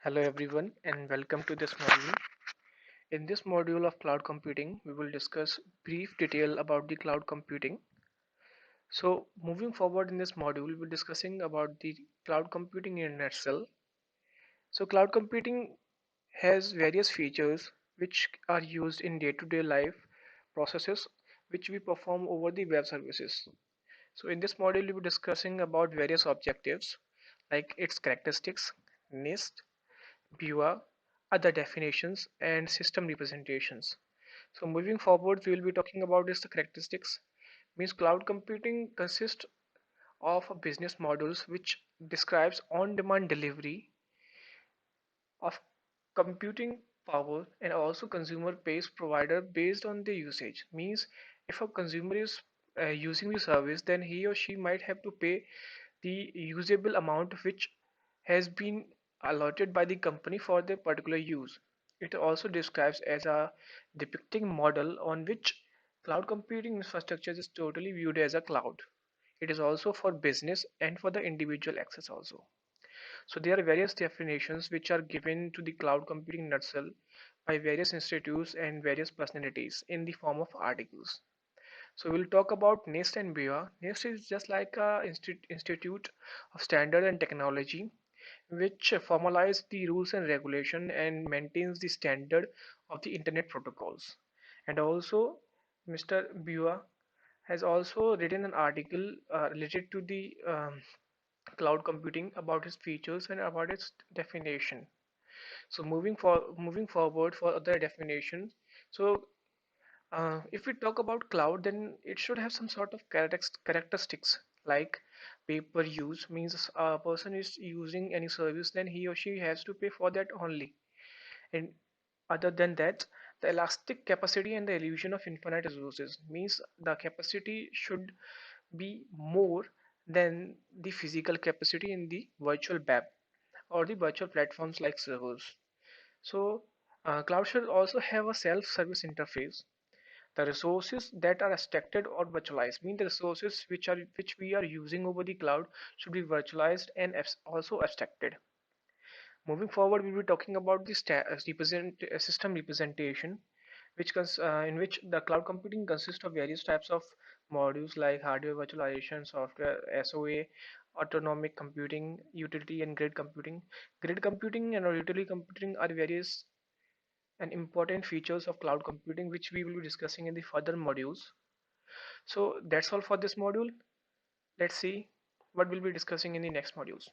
Hello everyone and welcome to this module. In this module of cloud computing, we will discuss brief detail about the cloud computing. So moving forward in this module, we'll be discussing about the cloud computing in a nutshell. So cloud computing has various features which are used in day-to-day life processes which we perform over the web services. So in this module, we'll be discussing about various objectives like its characteristics, NIST, BUA, other definitions, and system representations. So moving forward, we will be talking about this the characteristics. Means cloud computing consists of a business models which describes on-demand delivery of computing power and also consumer pays provider based on the usage. Means if a consumer is using the service, then he or she might have to pay the usable amount which has been allotted by the company for the particular use. It also describes as a depicting model on which cloud computing infrastructure is totally viewed as a cloud. It is also for business and for the individual access also. So there are various definitions which are given to the cloud computing nutshell by various institutes and various personalities in the form of articles. So we'll talk about NIST and BUA. NIST is just like a institute of standard and technology which formalize the rules and regulation and maintains the standard of the internet protocols. And also Mr. BUA has also written an article related to the cloud computing about its features and about its definition. So moving forward for other definitions. So if we talk about cloud, then it should have some sort of characteristics like pay per use means a person is using any service, then he or she has to pay for that only. And other than that, the elastic capacity and the illusion of infinite resources means the capacity should be more than the physical capacity in the virtual web or the virtual platforms like servers. So cloud should also have a self-service interface. The resources that are abstracted or virtualized mean the resources which we are using over the cloud should be virtualized and also abstracted. Moving forward, we'll be talking about the system representation, in which the cloud computing consists of various types of modules like hardware virtualization, software SOA, autonomic computing, utility, and grid computing. Grid computing and utility computing are various and important features of cloud computing which we will be discussing in the further modules. So that's all for this module. Let's see what we'll be discussing in the next modules.